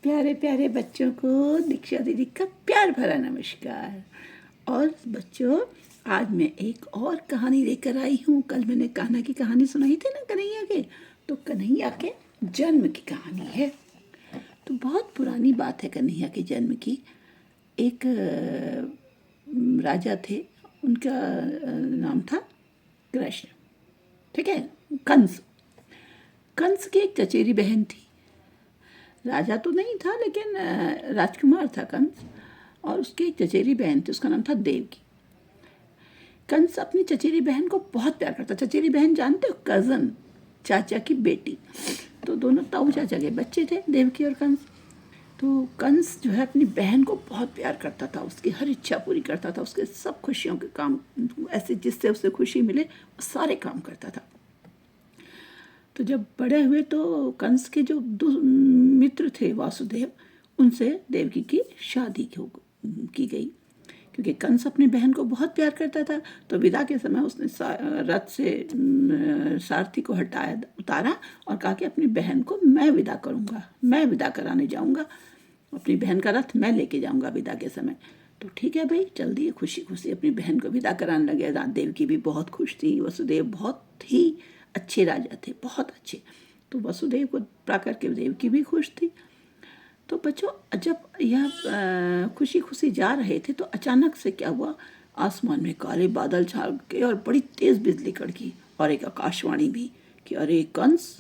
प्यारे प्यारे बच्चों को दीक्षा दीदी का प्यार भरा नमस्कार। और बच्चों, आज मैं एक और कहानी लेकर आई हूँ। कल मैंने कान्हा की कहानी सुनाई थी ना, कन्हैया के, तो कन्हैया के जन्म की कहानी है। तो बहुत पुरानी बात है कन्हैया के जन्म की। एक राजा थे, उनका नाम था कृष्ण, ठीक है। कंस कंस की एक चचेरी बहन थी। राजा तो नहीं था लेकिन राजकुमार था कंस, और उसकी एक चचेरी बहन थी, उसका नाम था देवकी। कंस अपनी चचेरी बहन को बहुत प्यार करता। चचेरी बहन जानते हो, कज़न, चाचा की बेटी। तो दोनों ताऊ चाचा के बच्चे थे, देवकी और कंस। तो कंस जो है अपनी बहन को बहुत प्यार करता था, उसकी हर इच्छा पूरी करता था, उसके सब खुशियों के काम ऐसे जिससे उसे खुशी मिले वो सारे काम करता था। तो जब बड़े हुए तो कंस के जो दो मित्र थे वासुदेव, उनसे देवकी की शादी की गई। क्योंकि कंस अपनी बहन को बहुत प्यार करता था, तो विदा के समय उसने रथ से सारथी को उतारा और कहा कि अपनी बहन को मैं विदा करूँगा, मैं विदा कराने जाऊँगा, अपनी बहन का रथ मैं लेके जाऊँगा विदा के समय। तो ठीक है भाई, चल दिए खुशी खुशी अपनी बहन को विदा कराने लगे। देवकी भी बहुत खुश थी। वसुदेव बहुत ही अच्छे राजा थे, बहुत अच्छे। तो वसुदेव को पाकर के देवकी भी खुश थी। तो बच्चों, जब यह खुशी खुशी जा रहे थे तो अचानक से क्या हुआ, आसमान में काले बादल छा गए और बड़ी तेज बिजली कड़की, और एक आकाशवाणी भी कि अरे कंस,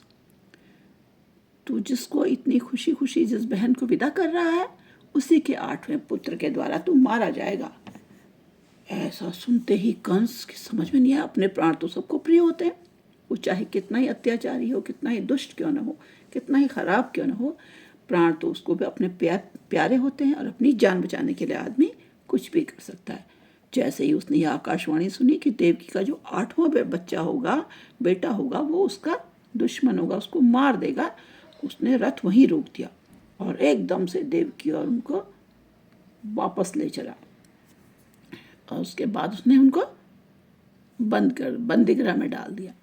तू जिसको इतनी खुशी खुशी जिस बहन को विदा कर रहा है, उसी के 8वें पुत्र के द्वारा तू मारा जाएगा। ऐसा सुनते ही कंस की समझ में नहीं आया। अपने प्राण तो सबको प्रिय होते हैं, वो चाहे कितना ही अत्याचारी हो, कितना ही दुष्ट क्यों ना हो, कितना ही खराब क्यों ना हो, प्राण तो उसको भी अपने प्यारे होते हैं, और अपनी जान बचाने के लिए आदमी कुछ भी कर सकता है। जैसे ही उसने यह आकाशवाणी सुनी कि देवकी का जो 8वां बच्चा होगा, बेटा होगा, वो उसका दुश्मन होगा, उसको मार देगा, उसने रथ वहीं रोक दिया और एकदम से देवकी और उनको वापस ले चला। और उसके बाद उसने उनको बंदीगृह में डाल दिया।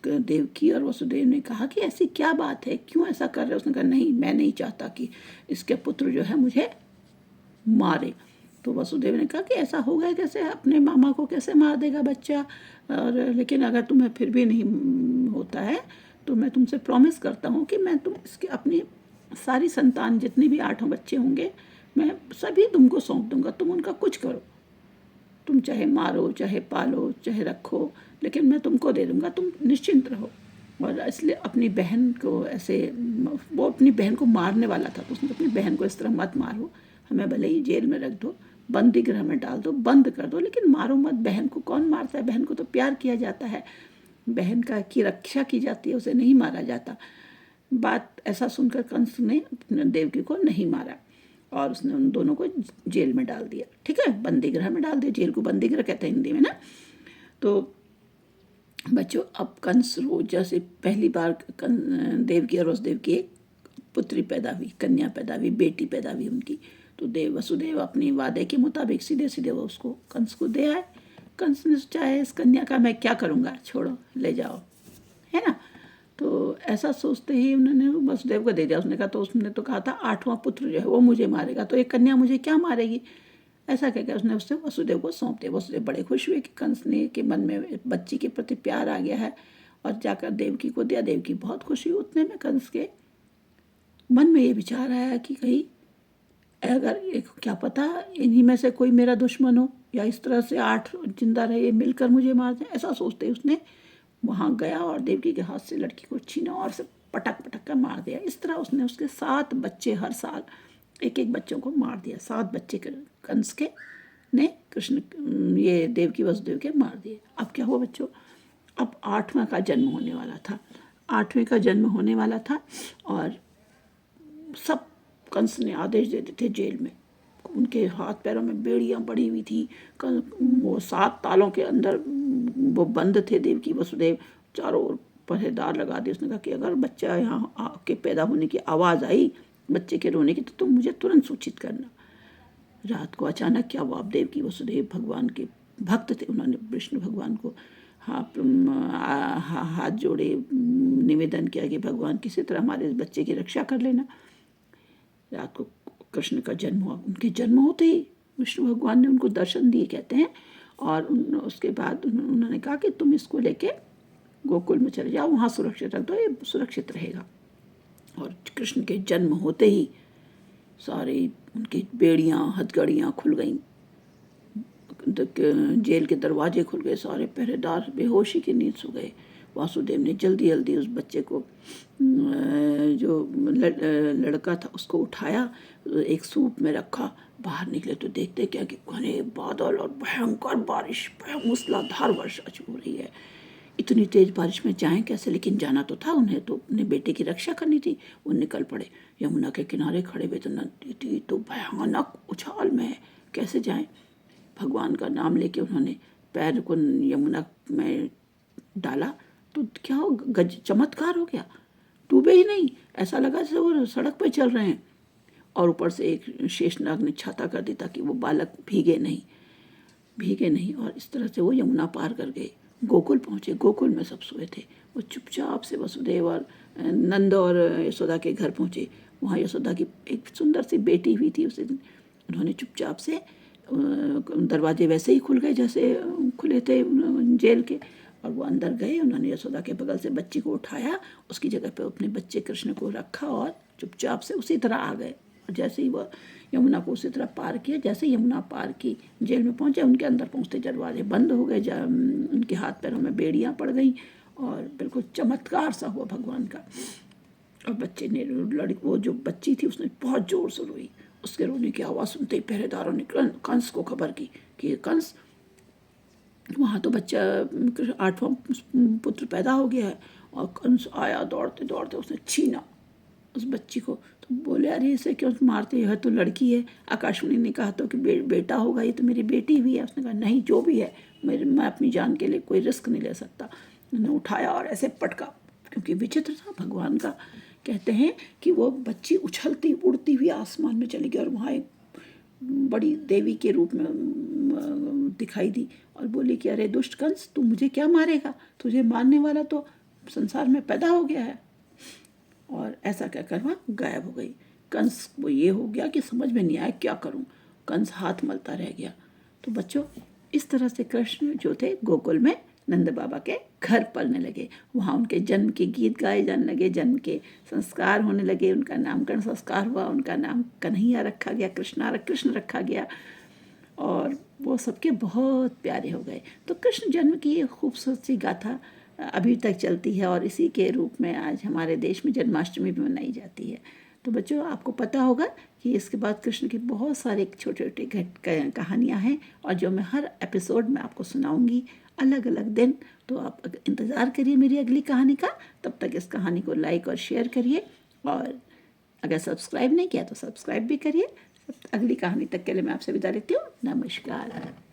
देवकी और वसुदेव ने कहा कि ऐसी क्या बात है, क्यों ऐसा कर रहे हो? उसने कहा नहीं, मैं नहीं चाहता कि इसके पुत्र जो है मुझे मारे। तो वसुदेव ने कहा कि ऐसा होगा कैसे, अपने मामा को कैसे मार देगा बच्चा? और लेकिन अगर तुम्हें फिर भी नहीं होता है तो मैं तुमसे प्रॉमिस करता हूँ कि मैं तुम इसके अपनी सारी संतान, जितने भी 8 बच्चे होंगे, मैं सभी तुमको सौंप दूंगा, तुम उनका कुछ करो, तुम चाहे मारो, चाहे पालो, चाहे रखो, लेकिन मैं तुमको दे दूंगा, तुम निश्चिंत रहो। और इसलिए अपनी बहन को ऐसे, वो अपनी बहन को मारने वाला था, तो उसने अपनी बहन को इस तरह मत मारो, हमें भले ही जेल में रख दो, बंदी गृह में डाल दो, बंद कर दो, लेकिन मारो मत। बहन को कौन मारता है? बहन को तो प्यार किया जाता है, बहन का की रक्षा की जाती है, उसे नहीं मारा जाता। बात ऐसा सुनकर कंस ने देवकी को नहीं मारा और उसने उन दोनों को जेल में डाल दिया। ठीक है, बंदी गृह में डाल दिया, जेल को बंदी गृह कहते हैं हिंदी में ना। तो बच्चों, अब कंस रोज जैसे पहली बार देवकी और वसुदेव की एक पुत्री पैदा हुई, कन्या पैदा हुई, बेटी पैदा हुई उनकी। तो वसुदेव अपनी वादे के मुताबिक सीधे सीधे वो उसको कंस को दे आए। कंस ने सोचा है इस कन्या का मैं क्या करूँगा, छोड़ो, ले जाओ, है ना। तो ऐसा सोचते ही उन्होंने वसुदेव को दे दिया। उसने कहा, तो उसने तो कहा था 8वां पुत्र जो है वो मुझे मारेगा, तो एक कन्या मुझे क्या मारेगी? ऐसा कहकर उसने उससे वसुदेव को सौंप दिया। वसुदेव बड़े खुश हुए कि कंस ने के मन में बच्ची के प्रति प्यार आ गया है, और जाकर देवकी को दिया। देवकी बहुत खुशी हुई। उतने में कंस के मन में ये विचार आया कि कहीं अगर क्या पता इन्हीं में से कोई मेरा दुश्मन हो, या इस तरह से 8 जिंदा रहे मिलकर मुझे मार दें। ऐसा सोचते ही उसने वहाँ गया और देवकी के हाथ से लड़की को छीना और से पटक पटक कर मार दिया। इस तरह उसने उसके 7 बच्चे, हर साल एक एक बच्चों को मार दिया। 7 बच्चे कंस के ने कृष्ण, ये देवकी वसुदेव के मार दिए। अब क्या हुआ बच्चों, अब 8वां का जन्म होने वाला था। 8वें का जन्म होने वाला था और सब कंस ने आदेश दे देते जेल में। उनके हाथ पैरों में बेड़ियां पड़ी हुई थी। वो 7 तालों के अंदर वो बंद थे देवकी वसुदेव। चारों ओर पहरेदार लगा दिए। उसने कहा कि अगर बच्चा यहाँ आके पैदा होने की आवाज़ आई, बच्चे के रोने की, तो तुम मुझे तुरंत सूचित करना। रात को अचानक क्या हुआ, अब देवकी वसुदेव भगवान के भक्त थे। उन्होंने विष्णु भगवान को हाथ जोड़े, निवेदन किया कि भगवान किसी तरह हमारे इस बच्चे की रक्षा कर लेना। रात को कृष्ण का जन्म हुआ। उनके जन्म होते ही विष्णु भगवान ने उनको दर्शन दिए कहते हैं, और उसके बाद उन्होंने कहा कि तुम इसको लेके गोकुल में चले जाओ, वहाँ सुरक्षित रख दो, ये सुरक्षित रहेगा। और कृष्ण के जन्म होते ही सारे उनकी बेड़ियाँ हथकड़ियाँ खुल गईं, जेल के दरवाजे खुल गए, सारे पहरेदार बेहोशी की नींद सो गए। वासुदेव ने जल्दी जल्दी उस बच्चे को, जो लड़का था, उसको उठाया, एक सूप में रखा। बाहर निकले तो देखते क्या कि घने बादल और भयंकर बारिश, मूसलाधार वर्षा हो रही है। इतनी तेज बारिश में जाएं कैसे, लेकिन जाना तो था उन्हें, तो अपने बेटे की रक्षा करनी थी। वो निकल पड़े, यमुना के किनारे खड़े हुए तो नदी तो भयानक उछाल में है, कैसे जाएं। भगवान का नाम लेके उन्होंने पैर को यमुना में डाला तो क्या हो, गज चमत्कार हो गया, डूबे ही नहीं, ऐसा लगा जैसे वो सड़क पर चल रहे हैं। और ऊपर से एक शेषनाग ने छाता कर दी ताकि वो बालक भीगे नहीं, और इस तरह से वो यमुना पार कर गए, गोकुल पहुँचे। गोकुल में सब सोए थे, वो चुपचाप से वसुदेव और नंद और यशोदा के घर पहुँचे। वहाँ यशोदा की एक सुंदर सी बेटी हुई थी उस दिन। उन्होंने चुपचाप से, दरवाजे वैसे ही खुल गए जैसे खुले थे जेल के, और वो अंदर गए। उन्होंने यशोदा के बगल से बच्ची को उठाया, उसकी जगह पे अपने बच्चे कृष्ण को रखा और चुपचाप से उसी तरह आ गए। और जैसे ही वह यमुना को उसी तरह पार किया, जैसे यमुना पार की, जेल में पहुंचे, उनके अंदर पहुंचते दरवाजे बंद हो गए, उनके हाथ पैरों में बेड़ियां पड़ गईं, और बिल्कुल चमत्कार सा हुआ भगवान का। और बच्चे ने, वो जो बच्ची थी उसने बहुत जोर से रोई। उसके रोने की आवाज़ सुनते ही पहरेदारों ने कंस को खबर की कि कंस, वहाँ तो बच्चा 8वां पुत्र पैदा हो गया है। और कंस आया दौड़ते दौड़ते, उसने छीना उस बच्ची को। तो बोले अरे इसे क्यों मारते हो, तो लड़की है। आकाशवाणी ने कहा तो कि बेटा होगा, ये तो मेरी बेटी भी है। उसने कहा नहीं, जो भी है, मैं अपनी जान के लिए कोई रिस्क नहीं ले सकता। उन्होंने उठाया और ऐसे पटका, क्योंकि विचित्र था भगवान का। कहते हैं कि वो बच्ची उछलती उड़ती हुई आसमान में चली गई, और वहाँ एक बड़ी देवी के रूप में दिखाई दी, और बोली कि अरे दुष्ट कंस, तू मुझे क्या मारेगा, तुझे मारने वाला तो संसार में पैदा हो गया है। और ऐसा कहकर वह गायब हो गई। कंस को ये हो गया कि समझ में नहीं आया क्या करूं, कंस हाथ मलता रह गया। तो बच्चों, इस तरह से कृष्ण जो थे गोकुल में नंद बाबा के घर पलने लगे। वहाँ उनके जन्म के गीत गाए जाने लगे, जन्म के संस्कार होने लगे, उनका नामकरण संस्कार हुआ, उनका नाम कन्हैया रखा गया, कृष्ण रखा गया, और वो सबके बहुत प्यारे हो गए। तो कृष्ण जन्म की ये खूबसूरत सी गाथा अभी तक चलती है, और इसी के रूप में आज हमारे देश में जन्माष्टमी भी मनाई जाती है। तो बच्चों, आपको पता होगा कि इसके बाद कृष्ण की बहुत सारे छोटे छोटे कहानियाँ हैं, और जो मैं हर एपिसोड में आपको सुनाऊंगी अलग अलग दिन। तो आप इंतज़ार करिए मेरी अगली कहानी का। तब तक इस कहानी को लाइक और शेयर करिए, और अगर सब्सक्राइब नहीं किया तो सब्सक्राइब भी करिए। अगली कहानी तक के लिए मैं आपसे विदा लेती हूँ। नमस्कार।